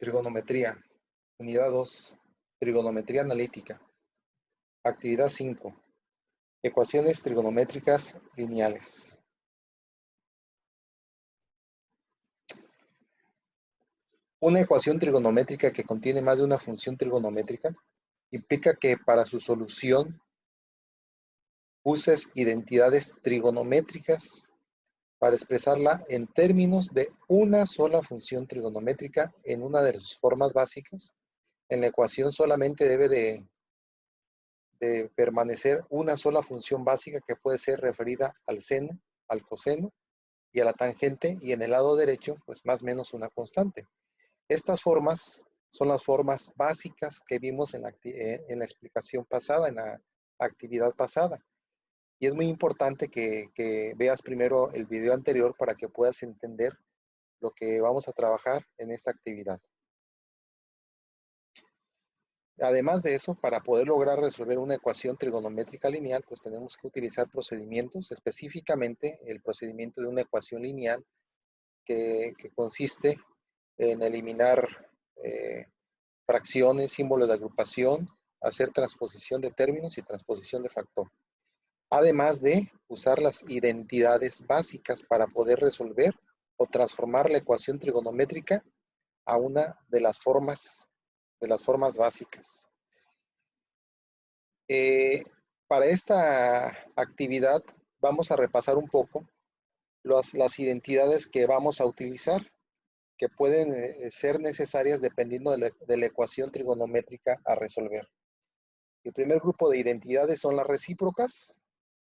Trigonometría. Unidad 2. Trigonometría analítica. Actividad 5. Ecuaciones trigonométricas lineales. Una ecuación trigonométrica que contiene más de una función trigonométrica implica que para su solución uses identidades trigonométricas para expresarla en términos de una sola función trigonométrica en una de sus formas básicas. En la ecuación solamente debe de permanecer una sola función básica que puede ser referida al seno, al coseno y a la tangente, y en el lado derecho, pues más o menos una constante. Estas formas son las formas básicas que vimos en la explicación pasada, en la actividad pasada. Y es muy importante que veas primero el video anterior para que puedas entender lo que vamos a trabajar en esta actividad. Además de eso, para poder lograr resolver una ecuación trigonométrica lineal, pues tenemos que utilizar procedimientos, específicamente el procedimiento de una ecuación lineal que consiste en eliminar fracciones, símbolos de agrupación, hacer transposición de términos y transposición de factor. Además de usar las identidades básicas para poder resolver o transformar la ecuación trigonométrica a una de las formas básicas. Para esta actividad vamos a repasar un poco las identidades que vamos a utilizar, que pueden ser necesarias dependiendo de la ecuación trigonométrica a resolver. El primer grupo de identidades son las recíprocas.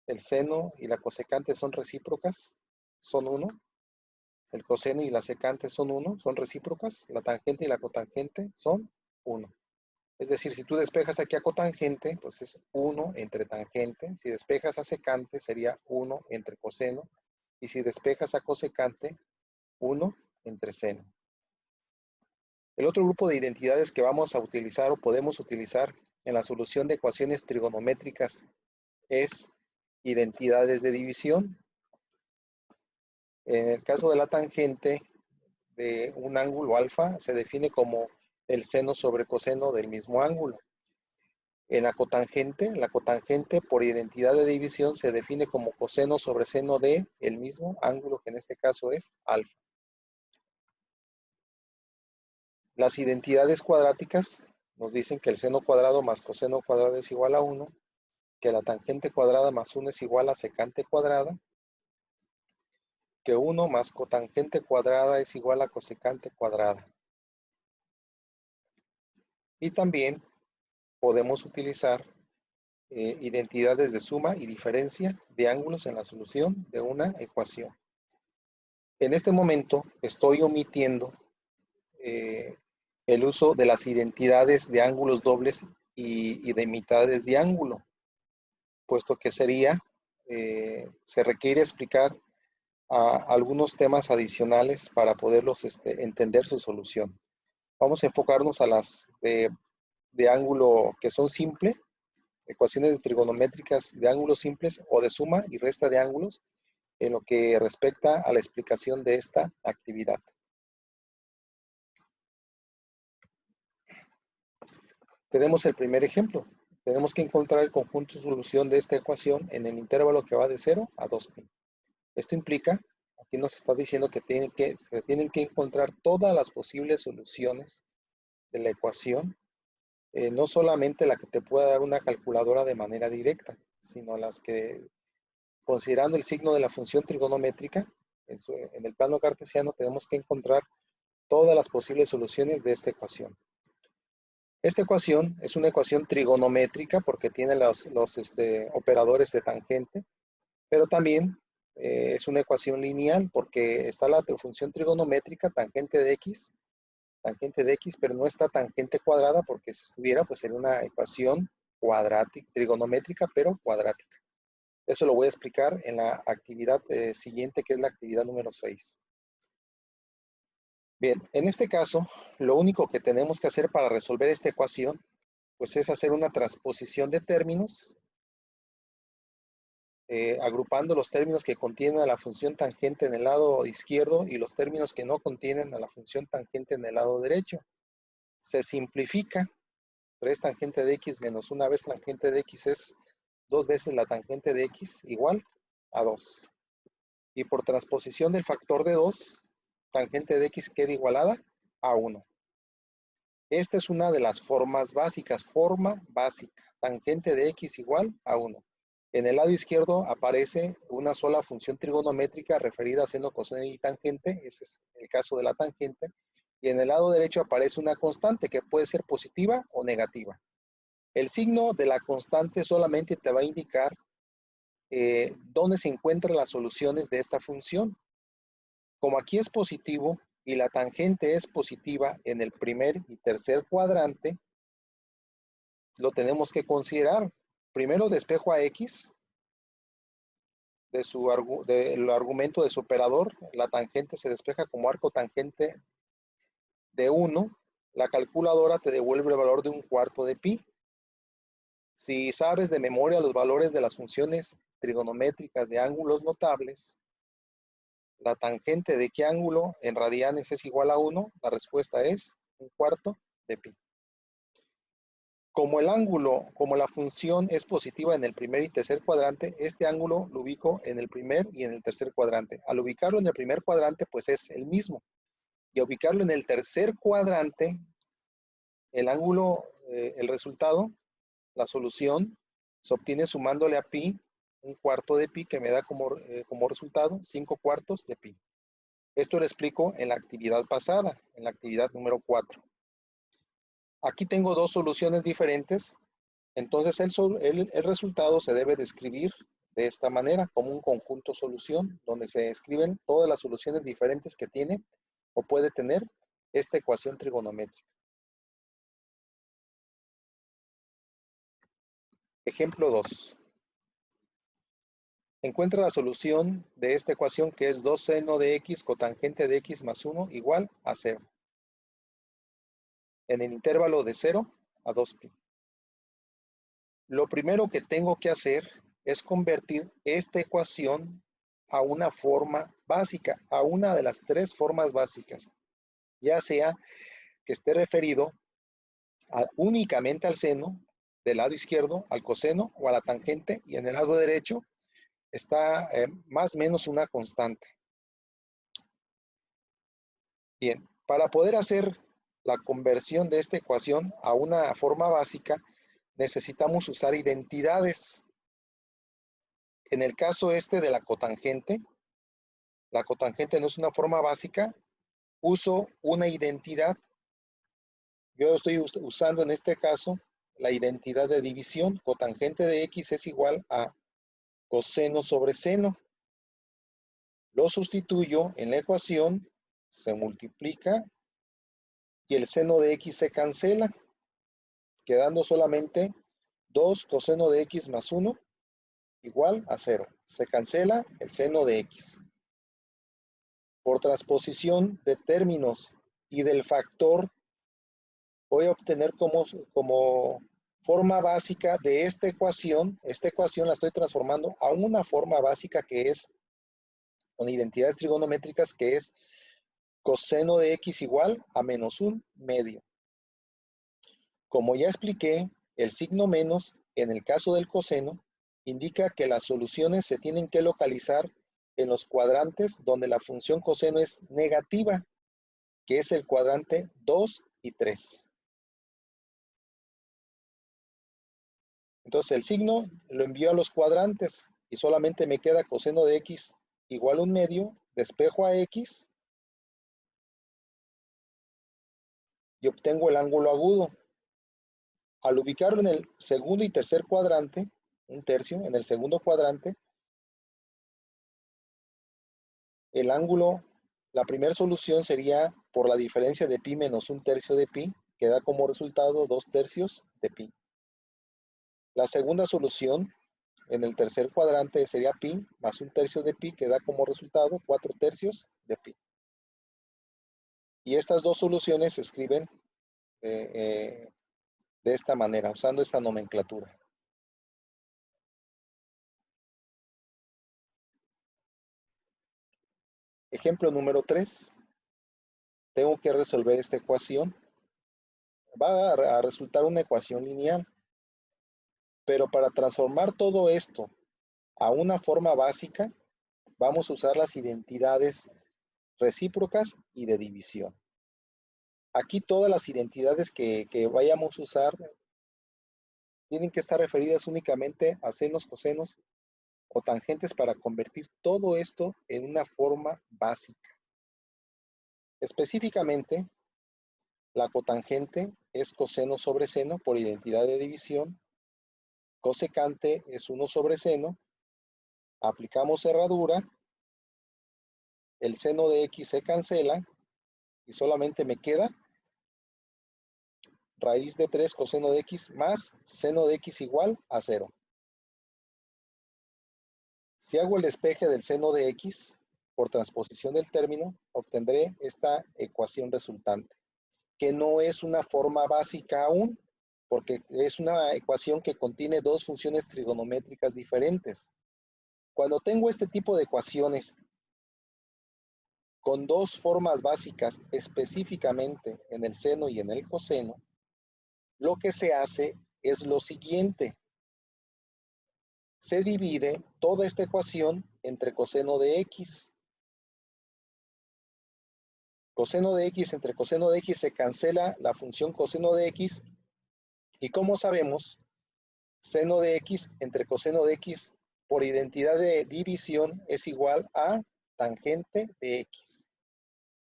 El seno y la cosecante son recíprocas, son 1. El coseno y la secante son 1, son recíprocas. La tangente y la cotangente son 1. Es decir, si tú despejas aquí a cotangente, pues es 1 entre tangente. Si despejas a secante, sería 1 entre coseno. Y si despejas a cosecante, 1 entre seno. El otro grupo de identidades que vamos a utilizar o podemos utilizar en la solución de ecuaciones trigonométricas es identidades de división. En el caso de la tangente de un ángulo alfa, se define como el seno sobre coseno del mismo ángulo. En la cotangente por identidad de división se define como coseno sobre seno de el mismo ángulo, que en este caso es alfa. Las identidades cuadráticas nos dicen que el seno cuadrado más coseno cuadrado es igual a 1, que la tangente cuadrada más 1 es igual a secante cuadrada, que 1 más cotangente cuadrada es igual a cosecante cuadrada. Y también podemos utilizar identidades de suma y diferencia de ángulos en la solución de una ecuación. En este momento estoy omitiendo el uso de las identidades de ángulos dobles y de mitades de ángulo, puesto que se requiere explicar algunos temas adicionales para poderlos entender su solución. Vamos a enfocarnos a las de ángulo que son simples, ecuaciones trigonométricas de ángulos simples o de suma y resta de ángulos en lo que respecta a la explicación de esta actividad. Tenemos el primer ejemplo. Tenemos que encontrar el conjunto de solución de esta ecuación en el intervalo que va de 0 a 2pi. Esto implica, aquí nos está diciendo que se tienen que encontrar todas las posibles soluciones de la ecuación, no solamente la que te pueda dar una calculadora de manera directa, sino las que, considerando el signo de la función trigonométrica, en el plano cartesiano tenemos que encontrar todas las posibles soluciones de esta ecuación. Esta ecuación es una ecuación trigonométrica porque tiene los operadores de tangente, pero también es una ecuación lineal porque está la función trigonométrica tangente de x, pero no está tangente cuadrada porque si estuviera, pues sería una ecuación cuadrática, trigonométrica, pero cuadrática. Eso lo voy a explicar en la actividad siguiente, que es la actividad número 6. Bien, en este caso, lo único que tenemos que hacer para resolver esta ecuación, pues es hacer una transposición de términos, agrupando los términos que contienen a la función tangente en el lado izquierdo y los términos que no contienen a la función tangente en el lado derecho. se simplifica. 3 tangente de x menos una vez tangente de x es 2 veces la tangente de x igual a 2. Y por transposición del factor de 2, tangente de x queda igualada a 1. Esta es una de las formas básicas, forma básica, tangente de x igual a 1. En el lado izquierdo aparece una sola función trigonométrica referida a seno, coseno y tangente, ese es el caso de la tangente, y en el lado derecho aparece una constante que puede ser positiva o negativa. El signo de la constante solamente te va a indicar dónde se encuentran las soluciones de esta función. Como aquí es positivo y la tangente es positiva en el primer y tercer cuadrante, lo tenemos que considerar. Primero despejo a x del argumento de su operador. La tangente se despeja como arco tangente de 1. La calculadora te devuelve el valor de 1/4 de pi. Si sabes de memoria los valores de las funciones trigonométricas de ángulos notables, la tangente de qué ángulo en radianes es igual a 1, la respuesta es 1/4 de pi. Como el ángulo, como la función es positiva en el primer y tercer cuadrante, este ángulo lo ubico en el primer y en el tercer cuadrante. Al ubicarlo en el primer cuadrante, pues es el mismo. Y al ubicarlo en el tercer cuadrante, el ángulo, el resultado, la solución, se obtiene sumándole a pi 1/4 de pi, que me da como resultado 5/4 de pi. Esto lo explico en la actividad pasada, en la actividad número 4. Aquí tengo dos soluciones diferentes, entonces el resultado se debe describir de esta manera, como un conjunto solución, donde se escriben todas las soluciones diferentes que tiene o puede tener esta ecuación trigonométrica. Ejemplo 2. Encuentra la solución de esta ecuación, que es 2 seno de x cotangente de x más 1 igual a 0. En el intervalo de 0 a 2pi. Lo primero que tengo que hacer es convertir esta ecuación a una forma básica, a una de las 3 formas básicas, ya sea que esté referido únicamente al seno, del lado izquierdo al coseno o a la tangente, y en el lado derecho está más o menos una constante. Bien, para poder hacer la conversión de esta ecuación a una forma básica, necesitamos usar identidades. En el caso este de la cotangente no es una forma básica, uso una identidad. Yo estoy usando en este caso la identidad de división. Cotangente de x es igual a coseno sobre seno. Lo sustituyo en la ecuación, se multiplica y el seno de x se cancela, quedando solamente 2 coseno de x más 1 igual a 0. Se cancela el seno de x. Por transposición de términos y del factor, voy a obtener como forma básica de esta ecuación la estoy transformando a una forma básica que es, con identidades trigonométricas, que es coseno de x igual a menos 1 medio. Como ya expliqué, el signo menos, en el caso del coseno, indica que las soluciones se tienen que localizar en los cuadrantes donde la función coseno es negativa, que es el cuadrante 2 y 3. Entonces el signo lo envío a los cuadrantes y solamente me queda coseno de x igual a 1 medio, despejo a x y obtengo el ángulo agudo. Al ubicarlo en el segundo y tercer cuadrante, 1/3, en el segundo cuadrante, el ángulo, la primera solución sería por la diferencia de pi menos 1/3 de pi, que da como resultado 2/3 de pi. La segunda solución en el tercer cuadrante sería pi más 1/3 de pi, que da como resultado 4/3 de pi. Y estas dos soluciones se escriben de esta manera, usando esta nomenclatura. Ejemplo número 3. Tengo que resolver esta ecuación. va a resultar una ecuación lineal. Pero para transformar todo esto a una forma básica, vamos a usar las identidades recíprocas y de división. Aquí todas las identidades que vayamos a usar tienen que estar referidas únicamente a senos, cosenos o tangentes para convertir todo esto en una forma básica. Específicamente, la cotangente es coseno sobre seno por identidad de división, cosecante es 1 sobre seno, aplicamos cerradura, el seno de x se cancela y solamente me queda raíz de 3 coseno de x más seno de x igual a 0. Si hago el despeje del seno de x por transposición del término, obtendré esta ecuación resultante, que no es una forma básica aún, porque es una ecuación que contiene dos funciones trigonométricas diferentes. Cuando tengo este tipo de ecuaciones con dos formas básicas específicamente en el seno y en el coseno, lo que se hace es lo siguiente. Se divide toda esta ecuación entre coseno de x. Coseno de x entre coseno de x se cancela la función coseno de x y como sabemos, seno de x entre coseno de x por identidad de división es igual a tangente de x.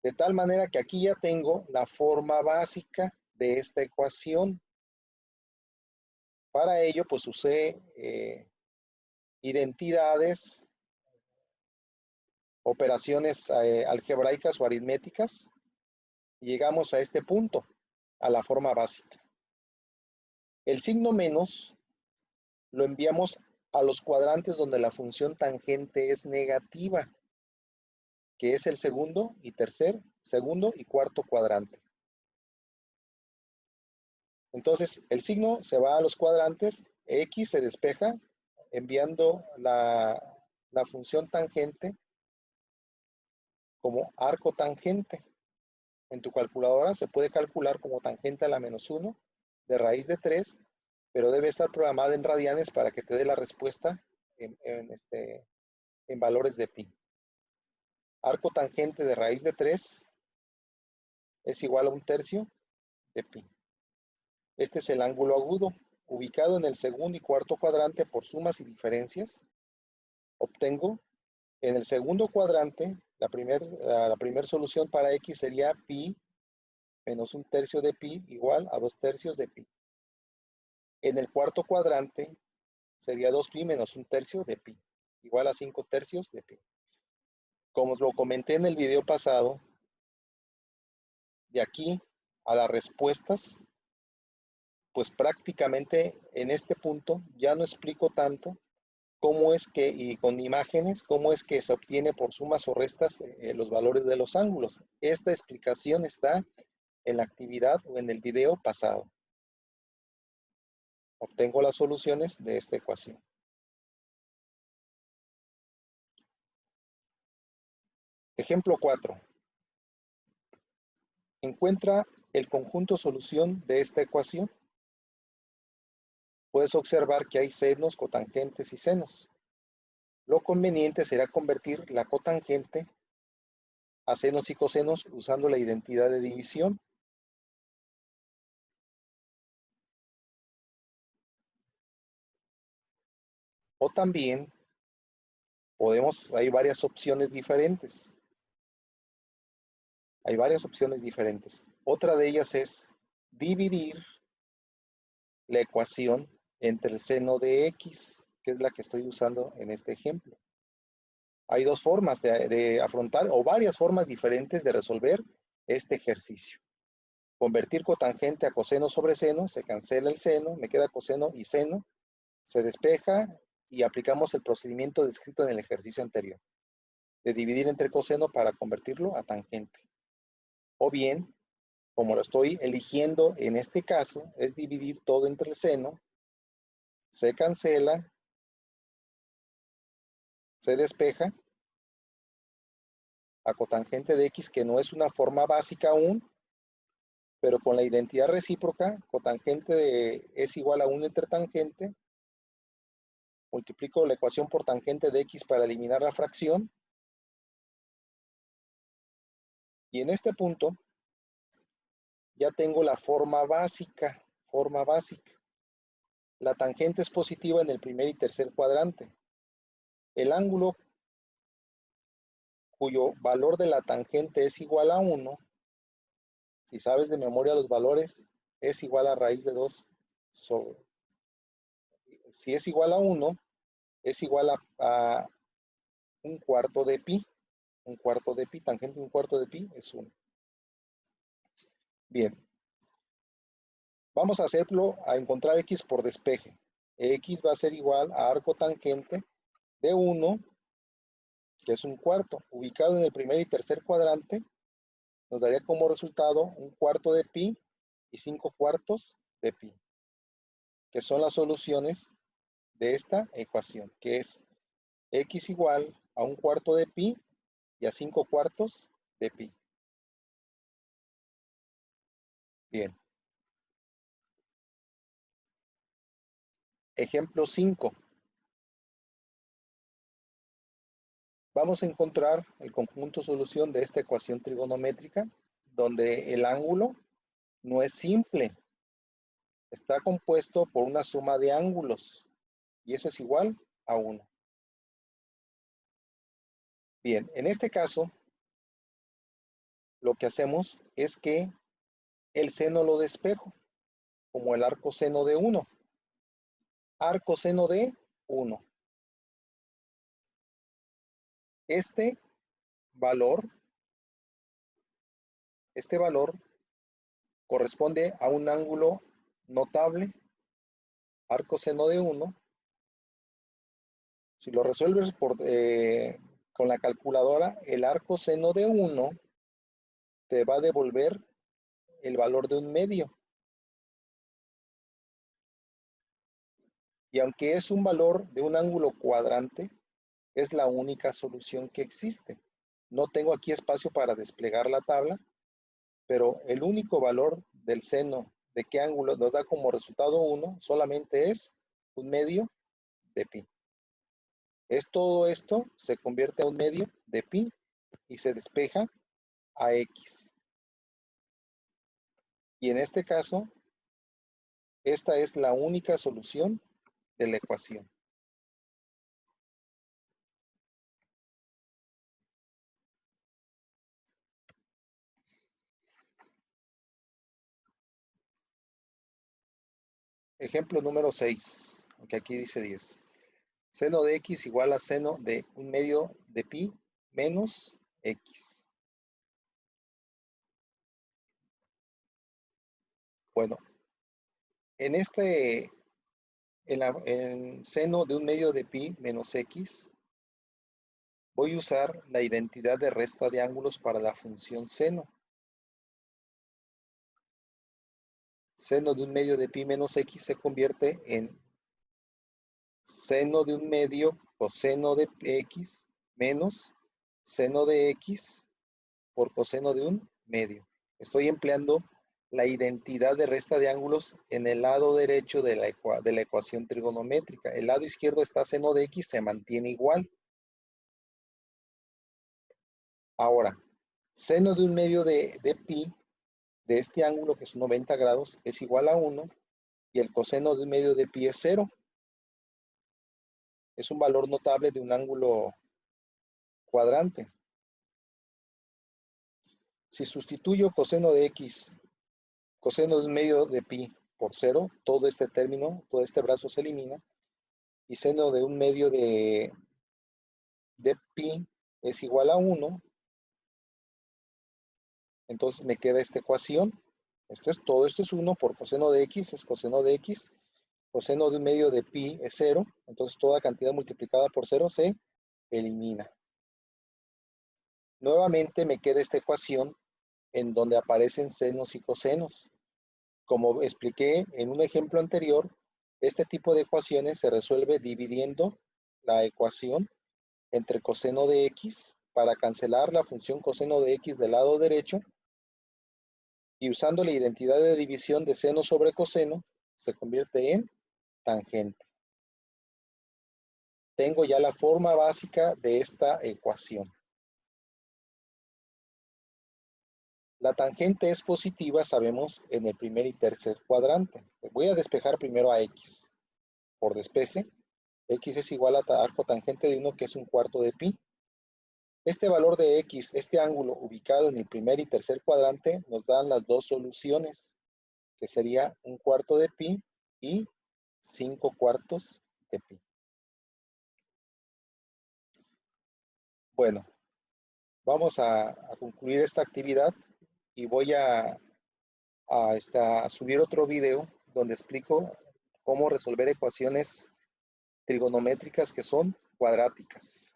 De tal manera que aquí ya tengo la forma básica de esta ecuación. Para ello, pues usé identidades, operaciones algebraicas o aritméticas, y llegamos a este punto, a la forma básica. El signo menos lo enviamos a los cuadrantes donde la función tangente es negativa, que es el segundo y cuarto cuadrante. Entonces, el signo se va a los cuadrantes, x se despeja enviando la función tangente como arco tangente. En tu calculadora se puede calcular como tangente a la menos 1 de raíz de 3, pero debe estar programada en radianes para que te dé la respuesta en valores de pi. Arco tangente de raíz de 3 es igual a 1/3 de pi. Este es el ángulo agudo, ubicado en el segundo y cuarto cuadrante por sumas y diferencias. Obtengo en el segundo cuadrante, la primera solución para x sería pi menos 1/3 de pi igual a 2/3 de pi. En el cuarto cuadrante sería 2pi menos 1/3 de pi igual a 5/3 de pi. Como lo comenté en el video pasado, de aquí a las respuestas, pues prácticamente en este punto ya no explico tanto cómo es que, y con imágenes, cómo es que se obtiene por sumas o restas los valores de los ángulos. Esta explicación está en la actividad o en el video pasado. Obtengo las soluciones de esta ecuación. Ejemplo 4. Encuentra el conjunto solución de esta ecuación. Puedes observar que hay senos, cotangentes y senos. Lo conveniente será convertir la cotangente a senos y cosenos usando la identidad de división. O también hay varias opciones diferentes. Hay varias opciones diferentes. Otra de ellas es dividir la ecuación entre el seno de x, que es la que estoy usando en este ejemplo. Hay dos formas de afrontar, o varias formas diferentes de resolver este ejercicio. Convertir cotangente a coseno sobre seno, se cancela el seno, me queda coseno y seno, se despeja y aplicamos el procedimiento descrito en el ejercicio anterior, de dividir entre coseno para convertirlo a tangente. O bien, como lo estoy eligiendo en este caso, es dividir todo entre el seno, se cancela, se despeja, a cotangente de x, que no es una forma básica aún, pero con la identidad recíproca, cotangente es igual a 1 entre tangente, multiplico la ecuación por tangente de x para eliminar la fracción, y en este punto ya tengo la forma básica, La tangente es positiva en el primer y tercer cuadrante. El ángulo cuyo valor de la tangente es igual a 1, si sabes de memoria los valores, es igual a raíz de 2 sobre. Si es igual a 1, es igual a un cuarto de pi. Un cuarto de pi, tangente de un cuarto de pi es 1. Bien. Vamos a hacerlo a encontrar x por despeje. X va a ser igual a arco tangente de 1, que es un cuarto, ubicado en el primer y tercer cuadrante, nos daría como resultado un cuarto de pi y 5 cuartos de pi, que son las soluciones de esta ecuación, que es x igual a un cuarto de pi y a 5 cuartos de pi. Bien. Ejemplo 5. Vamos a encontrar el conjunto solución de esta ecuación trigonométrica, donde el ángulo no es simple, está compuesto por una suma de ángulos, y eso es igual a 1. Bien, en este caso, lo que hacemos es que el seno lo despejo, como el arco seno de 1. Arco seno de 1. Este valor corresponde a un ángulo notable, arco seno de 1. Si lo resuelves con la calculadora, el arco seno de 1 te va a devolver el valor de un medio. Y aunque es un valor de un ángulo cuadrante, es la única solución que existe. No tengo aquí espacio para desplegar la tabla, pero el único valor del seno de qué ángulo nos da como resultado 1 solamente es un medio de pi. Todo esto se convierte a un medio de pi y se despeja a x. Y en este caso, esta es la única solución de la ecuación. Ejemplo número 6, que aquí dice 10. Seno de x igual a seno de un medio de pi menos x. Bueno, en seno de un medio de pi menos x, voy a usar la identidad de resta de ángulos para la función seno. Seno de un medio de pi menos x se convierte en seno de un medio coseno de x menos seno de x por coseno de un medio. Estoy empleando la identidad de resta de ángulos en el lado derecho de la ecuación trigonométrica. El lado izquierdo está seno de x, se mantiene igual. Ahora, seno de un medio de pi de este ángulo, que es 90 grados, es igual a 1, y el coseno de un medio de pi es 0. Es un valor notable de un ángulo cuadrante. Si sustituyo coseno de x, coseno de un medio de pi por 0, todo este término, todo este brazo se elimina, y seno de un medio de pi es igual a 1, entonces me queda esta ecuación. Todo esto es 1 por coseno de x, es coseno de x, coseno de un medio de pi es 0, entonces toda cantidad multiplicada por 0 se elimina. Nuevamente me queda esta ecuación en donde aparecen senos y cosenos. Como expliqué en un ejemplo anterior, este tipo de ecuaciones se resuelve dividiendo la ecuación entre coseno de x para cancelar la función coseno de x del lado derecho Y usando la identidad de división de seno sobre coseno, se convierte en tangente. Tengo ya la forma básica de esta ecuación. La tangente es positiva, sabemos, en el primer y tercer cuadrante. Voy a despejar primero a x. Por despeje, x es igual a arco tangente de 1, que es un cuarto de pi. Este valor de x, este ángulo ubicado en el primer y tercer cuadrante, nos dan las dos soluciones, que sería un cuarto de pi y 5 cuartos de pi. Bueno, vamos a concluir esta actividad y voy a subir otro video donde explico cómo resolver ecuaciones trigonométricas que son cuadráticas.